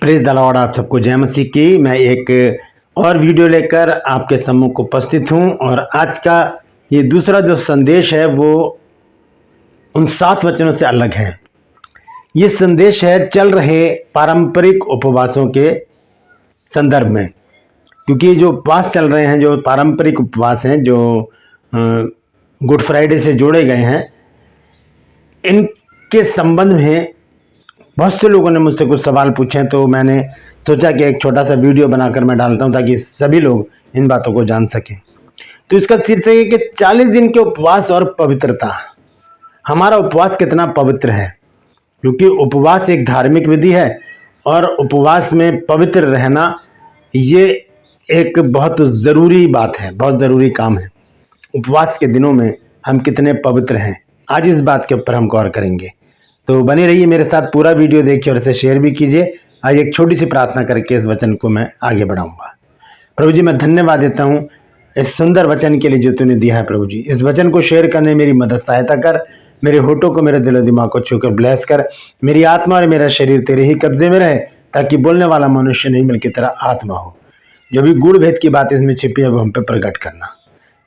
Praise the Lord. आप सबको जय मसीह की। मैं एक और वीडियो लेकर आपके सम्मुख उपस्थित हूं और आज का ये दूसरा जो संदेश है वो उन 7 वचनों से अलग है। ये संदेश है चल रहे पारंपरिक उपवासों के संदर्भ में, क्योंकि जो उपवास चल रहे हैं, जो पारंपरिक उपवास हैं, जो गुड फ्राइडे से जोड़े गए हैं, इनके संबंध में बहुत से लोगों ने मुझसे कुछ सवाल पूछे, तो मैंने सोचा कि एक छोटा सा वीडियो बनाकर मैं डालता हूं ताकि सभी लोग इन बातों को जान सकें। तो इसका शीर्षक है कि 40 दिन के उपवास और पवित्रता। हमारा उपवास कितना पवित्र है, क्योंकि उपवास एक धार्मिक विधि है और उपवास में पवित्र रहना ये एक बहुत ज़रूरी बात है, बहुत ज़रूरी काम है। उपवास के दिनों में हम कितने पवित्र हैं, आज इस बात के ऊपर हम गौर करेंगे। तो बने रहिए मेरे साथ, पूरा वीडियो देखिए और इसे शेयर भी कीजिए। आज एक छोटी सी प्रार्थना करके इस वचन को मैं आगे बढ़ाऊंगा। प्रभु जी, मैं धन्यवाद देता हूँ इस सुंदर वचन के लिए जो तूने दिया है। प्रभु जी, इस वचन को शेयर करने मेरी मदद सहायता कर। मेरे होठों को, मेरे दिलो दिमाग को छूकर ब्लेस कर। मेरी आत्मा और मेरा शरीर तेरे ही कब्जे में रहे, ताकि बोलने वाला मनुष्य नहीं बल्कि तेरा आत्मा हो। जो भी गूढ़ भेद की बात इसमें छिपी है वो हम पे प्रकट करना।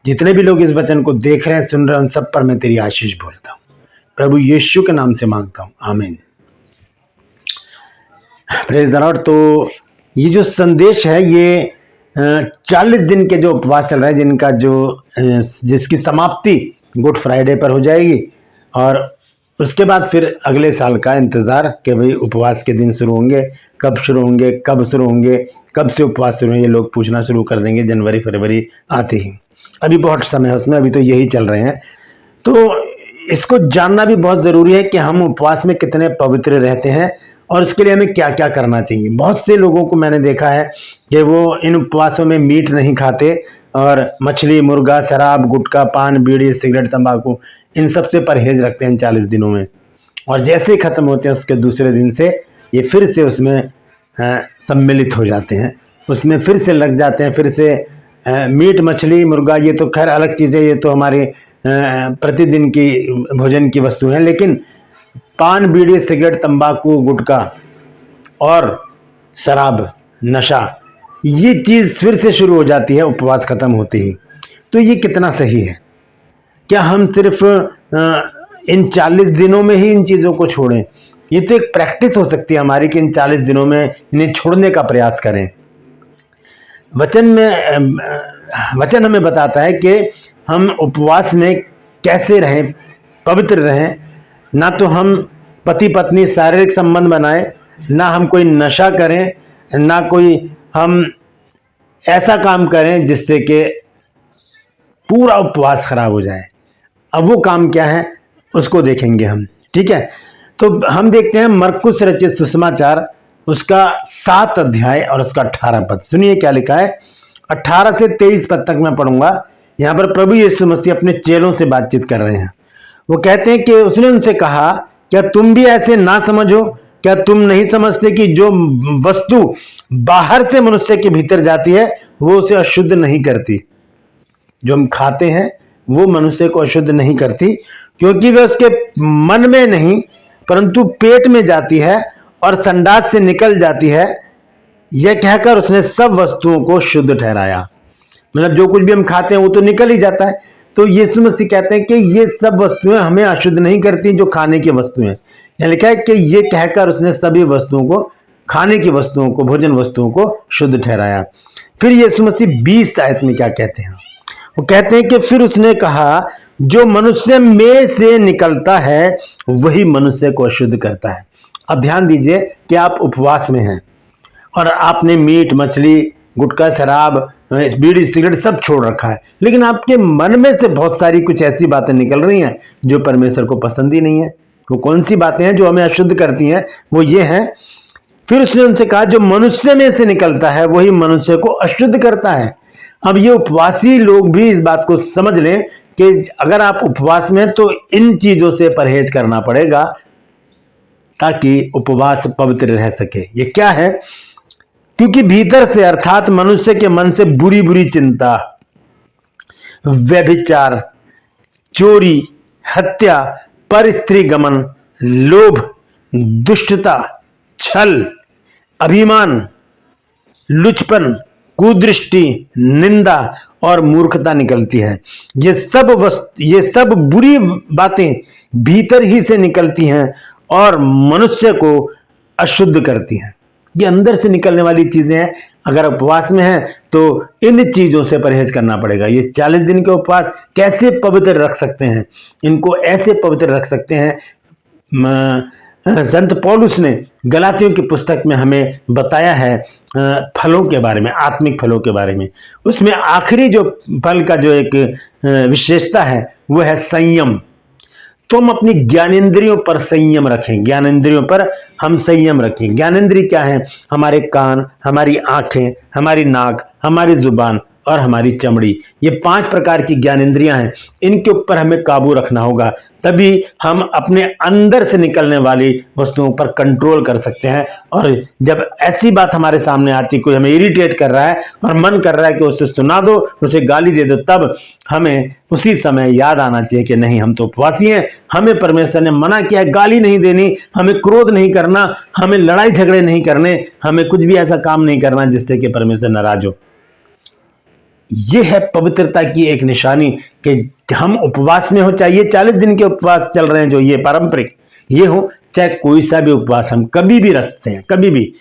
जितने भी लोग इस वचन को देख रहे हैं, सुन रहे हैं, उन सब पर मैं तेरी आशीष बोलता हूँ। प्रभु यीशु के नाम से मांगता हूँ, आमीन। Praise the Lord. तो ये जो संदेश है ये 40 दिन के जो उपवास चल रहा है, जिसकी समाप्ति गुड फ्राइडे पर हो जाएगी, और उसके बाद फिर अगले साल का इंतज़ार कि भाई उपवास के दिन शुरू होंगे, कब शुरू होंगे, कब शुरू होंगे, कब से उपवास शुरू होंगे, ये लोग पूछना शुरू कर देंगे जनवरी फरवरी आते ही। अभी बहुत समय है उसमें, अभी तो यही चल रहे हैं। तो इसको जानना भी बहुत ज़रूरी है कि हम उपवास में कितने पवित्र रहते हैं और उसके लिए हमें क्या क्या करना चाहिए। बहुत से लोगों को मैंने देखा है कि वो इन उपवासों में मीट नहीं खाते और मछली, मुर्गा, शराब, गुटखा, पान, बीड़ी, सिगरेट, तंबाकू, इन सब से परहेज रखते हैं इन 40 दिनों में। और जैसे ही ख़त्म होते हैं उसके दूसरे दिन से ये फिर से उसमें सम्मिलित हो जाते हैं, उसमें फिर से लग जाते हैं। फिर से मीट, मछली, मुर्गा, ये तो खैर अलग चीज़ है, ये तो हमारे प्रतिदिन की भोजन की वस्तु हैं। लेकिन पान, बीड़ी, सिगरेट, तंबाकू, गुटखा और शराब, नशा, ये चीज़ फिर से शुरू हो जाती है उपवास ख़त्म होते ही। तो ये कितना सही है? क्या हम सिर्फ इन 40 दिनों में ही इन चीज़ों को छोड़ें? ये तो एक प्रैक्टिस हो सकती है हमारी कि इन 40 दिनों में इन्हें छोड़ने का प्रयास करें। वचन हमें बताता है कि हम उपवास में कैसे रहें, पवित्र रहें। ना तो हम पति पत्नी शारीरिक संबंध बनाएं, ना हम कोई नशा करें, ना कोई हम ऐसा काम करें जिससे कि पूरा उपवास खराब हो जाए। अब वो काम क्या है उसको देखेंगे हम, ठीक है। तो हम देखते हैं मरकुस रचित सुसमाचार, उसका 7 अध्याय और उसका 18 पद। सुनिए क्या लिखा है। 18 से 23 पद तक मैं पढ़ूंगा। यहाँ पर प्रभु यीशु मसीह अपने चेलों से बातचीत कर रहे हैं। वो कहते हैं कि उसने उनसे कहा, क्या तुम भी ऐसे ना समझो? क्या तुम नहीं समझते कि जो वस्तु बाहर से मनुष्य के भीतर जाती है वो उसे अशुद्ध नहीं करती? जो हम खाते हैं वो मनुष्य को अशुद्ध नहीं करती, क्योंकि वह उसके मन में नहीं परंतु पेट में जाती है और संडास से निकल जाती है। यह कहकर उसने सब वस्तुओं को शुद्ध ठहराया। मतलब जो कुछ भी हम खाते हैं वो तो निकल ही जाता है। तो यीशु मसीह कहते हैं कि ये सब वस्तुएं हमें अशुद्ध नहीं करती जो खाने की वस्तुएं। यहाँ लिखा है कि ये कहकर उसने सभी वस्तुओं को, खाने की वस्तुओं को, भोजन वस्तुओं को शुद्ध ठहराया। फिर यीशु मसीह 20 आयत में क्या कहते हैं? वो कहते हैं कि फिर उसने कहा, जो मनुष्य में से निकलता है वही मनुष्य को अशुद्ध करता है। अब ध्यान दीजिए कि आप उपवास में हैं और आपने मीट, मछली, गुटखा, शराब, बीड़ी, सिगरेट सब छोड़ रखा है, लेकिन आपके मन में से बहुत सारी कुछ ऐसी बातें निकल रही हैं जो परमेश्वर को पसंद ही नहीं है। वो कौन सी बातें हैं जो हमें अशुद्ध करती हैं? वो ये हैं। फिर उसने उनसे कहा, जो मनुष्य में से निकलता है वही मनुष्य को अशुद्ध करता है। अब ये उपवासी लोग भी इस बात को समझ लें कि अगर आप उपवास में तो इन चीजों से परहेज करना पड़ेगा ताकि उपवास पवित्र रह सके। ये क्या है? क्योंकि भीतर से अर्थात मनुष्य के मन से बुरी बुरी चिंता, व्यभिचार, चोरी, हत्या, पर स्त्री गमन, लोभ, दुष्टता, छल अभिमान, लुचपन, कुदृष्टि, निंदा और मूर्खता निकलती है। ये सब बुरी बातें भीतर ही से निकलती हैं और मनुष्य को अशुद्ध करती हैं। ये अंदर से निकलने वाली चीजें हैं। अगर उपवास में है तो इन चीजों से परहेज करना पड़ेगा। ये 40 दिन के उपवास कैसे पवित्र रख सकते हैं? इनको ऐसे पवित्र रख सकते हैं। संत पौलुस ने गलातियों की पुस्तक में हमें बताया है फलों के बारे में, आत्मिक फलों के बारे में। उसमें आखिरी जो फल का जो एक विशेषता है वो है संयम। तुम अपनी ज्ञानेंद्रियों पर संयम रखें। ज्ञानेंद्रियों पर हम संयम रखें। ज्ञानेंद्रिय क्या है? हमारे कान, हमारी आंखें, हमारी नाक, हमारी जुबान और हमारी चमड़ी। ये 5 प्रकार की ज्ञानेंद्रियां हैं। इनके ऊपर हमें काबू रखना होगा, तभी हम अपने अंदर से निकलने वाली वस्तुओं पर कंट्रोल कर सकते हैं। और जब ऐसी बात हमारे सामने आती, कोई हमें इरिटेट कर रहा है और मन कर रहा है कि उसे सुना दो, उसे गाली दे दो, तब हमें उसी समय याद आना चाहिए कि नहीं, हम तो उपवासी हैं। हमें परमेश्वर ने मना किया है गाली नहीं देनी, हमें क्रोध नहीं करना, हमें लड़ाई झगड़े नहीं करने, हमें कुछ भी ऐसा काम नहीं करना जिससे कि परमेश्वर नाराज हो। ये है पवित्रता की एक निशानी कि हम उपवास में हो, चाहे ये 40 दिन के उपवास चल रहे हैं जो ये पारंपरिक ये हो, चाहे कोई सा भी उपवास हम कभी भी रखते हैं, कभी भी।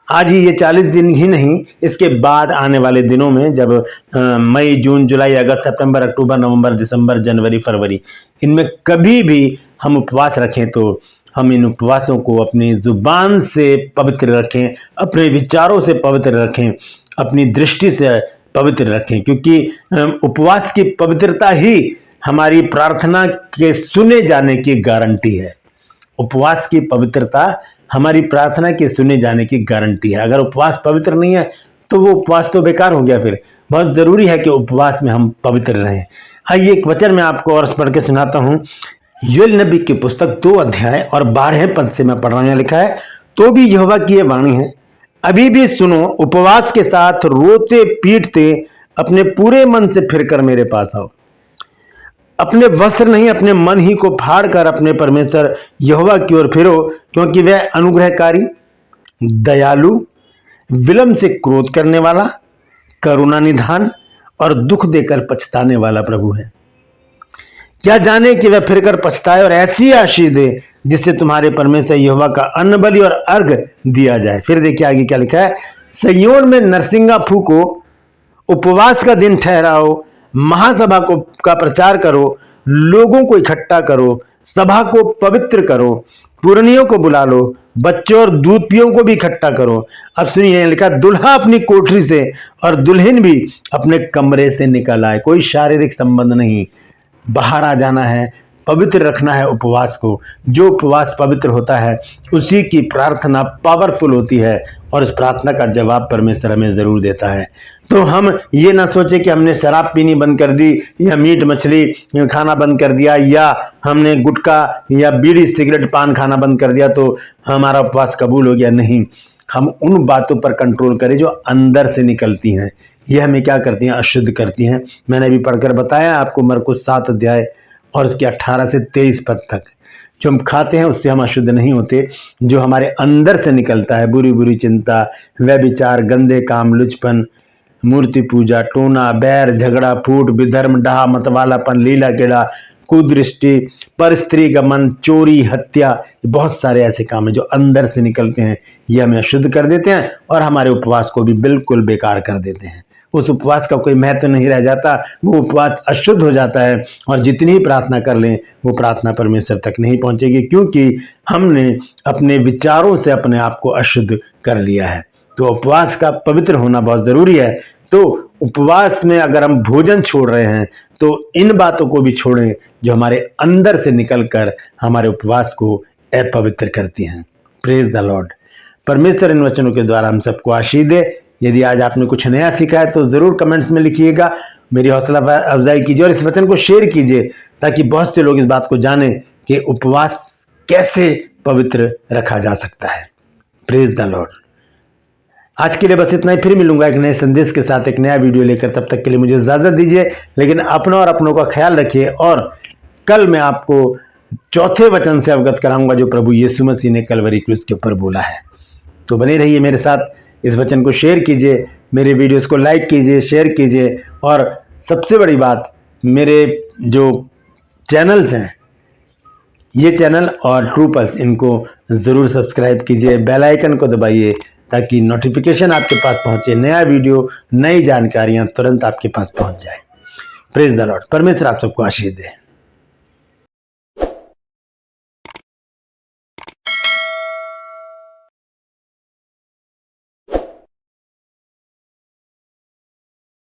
आज ही ये 40 दिन ही नहीं, इसके बाद आने वाले दिनों में जब मई, जून, जुलाई, अगस्त, सितंबर, अक्टूबर, नवंबर, दिसंबर, जनवरी, फरवरी, इनमें कभी भी हम उपवास रखें तो हम इन उपवासों को अपनी जुबान से पवित्र रखें, अपने विचारों से पवित्र रखें, अपनी दृष्टि से पवित्र रखें। क्योंकि उपवास की पवित्रता ही हमारी प्रार्थना के सुने जाने की गारंटी है। उपवास की पवित्रता हमारी प्रार्थना के सुने जाने की गारंटी है। अगर उपवास पवित्र नहीं है तो वो उपवास तो बेकार हो गया। फिर बहुत जरूरी है कि उपवास में हम पवित्र रहें। आइए एक वचन मैं आपको और पढ़ के सुनाता हूं। योएल नबी की पुस्तक 2 अध्याय और 12 पद से मैं पढ़ रहा हूं। लिखा है, तो भी यहोवा की ये वाणी है, अभी भी सुनो, उपवास के साथ रोते पीटते अपने पूरे मन से फिरकर मेरे पास आओ। अपने वस्त्र नहीं, अपने मन ही को फाड़ कर अपने परमेश्वर यहोवा की ओर फिरो, क्योंकि वह अनुग्रहकारी, दयालु, विलंब से क्रोध करने वाला, करुणा निधान और दुख देकर पछताने वाला प्रभु है। क्या जाने कि वह फिरकर पछताए और ऐसी आशीष दे जिससे तुम्हारे परमेश्वर यहोवा का अन्न बलि और अर्घ दिया जाए। फिर देखिए आगे क्या लिखा है, सिय्योन में नरसिंगा फूको, उपवास का दिन ठहराओ, महासभा का प्रचार करो, लोगों को इकट्ठा करो, सभा को पवित्र करो, पुरनियों को बुला लो, बच्चों और दूध पियों को भी इकट्ठा करो। अब सुनिए, लिखा, दुल्हा अपनी कोठरी से और दुल्हन भी अपने कमरे से निकल आए। कोई शारीरिक संबंध नहीं, बाहर आ जाना है, पवित्र रखना है उपवास को। जो उपवास पवित्र होता है उसी की प्रार्थना पावरफुल होती है और उस प्रार्थना का जवाब परमेश्वर हमें जरूर देता है। तो हम ये ना सोचे कि हमने शराब पीनी बंद कर दी या मीट मछली खाना बंद कर दिया या हमने गुटखा या बीड़ी सिगरेट पान खाना बंद कर दिया तो हमारा उपवास कबूल हो गया। नहीं, हम उन बातों पर कंट्रोल करें जो अंदर से निकलती हैं। ये हमें क्या करती हैं? अशुद्ध करती हैं। मैंने अभी पढ़कर बताया आपको मरकुस 7 अध्याय और उसके 18 से 23 पद तक। जो हम खाते हैं उससे हम अशुद्ध नहीं होते, जो हमारे अंदर से निकलता है, बुरी बुरी चिंता, व्यभिचार, गंदे काम, लुचपन, मूर्ति पूजा, टोना, बैर, झगड़ा, फूट, विधर्म, डाह, मतवालापन, लीला केड़ा, कुदृष्टि, पर स्त्री का मन, चोरी, हत्या, बहुत सारे ऐसे काम हैं जो अंदर से निकलते हैं। ये हमें अशुद्ध कर देते हैं और हमारे उपवास को भी बिल्कुल बेकार कर देते हैं। उस उपवास का कोई महत्व नहीं रह जाता, वो उपवास अशुद्ध हो जाता है और जितनी ही प्रार्थना कर लें वो प्रार्थना परमेश्वर तक नहीं पहुंचेगी, क्योंकि हमने अपने विचारों से अपने आप को अशुद्ध कर लिया है। तो उपवास का पवित्र होना बहुत जरूरी है। तो उपवास में अगर हम भोजन छोड़ रहे हैं तो इन बातों को भी छोड़ें जो हमारे अंदर से निकलकर हमारे उपवास को अपवित्र करती हैं। Praise the Lord. परमेश्वर इन वचनों के द्वारा हम सबको आशीष दे। यदि आज आपने कुछ नया सीखा है तो जरूर कमेंट्स में लिखिएगा, मेरी हौसला अफजाई कीजिए और इस वचन को शेयर कीजिए ताकि बहुत से लोग इस बात को जानें कि उपवास कैसे पवित्र रखा जा सकता है। Praise the Lord. आज के लिए बस इतना ही, फिर मिलूंगा एक नए संदेश के साथ, एक नया वीडियो लेकर। तब तक के लिए मुझे इजाजत दीजिए, लेकिन अपना और अपनों का ख्याल रखिए। और कल मैं आपको चौथे वचन से अवगत कराऊंगा जो प्रभु यीशु मसीह ने कलवरी क्रूस के ऊपर बोला है। तो बने रहिए मेरे साथ, इस वचन को शेयर कीजिए, मेरे वीडियोस को लाइक कीजिए, शेयर कीजिए, और सबसे बड़ी बात, मेरे जो चैनल्स हैं, ये चैनल और ट्रू पल्स, इनको ज़रूर सब्सक्राइब कीजिए, बेल आइकन को दबाइए ताकि नोटिफिकेशन आपके पास पहुंचे, नया वीडियो, नई जानकारियां तुरंत आपके पास पहुंच जाए। Praise the Lord. परमेश्वर आप सबको आशीष दे।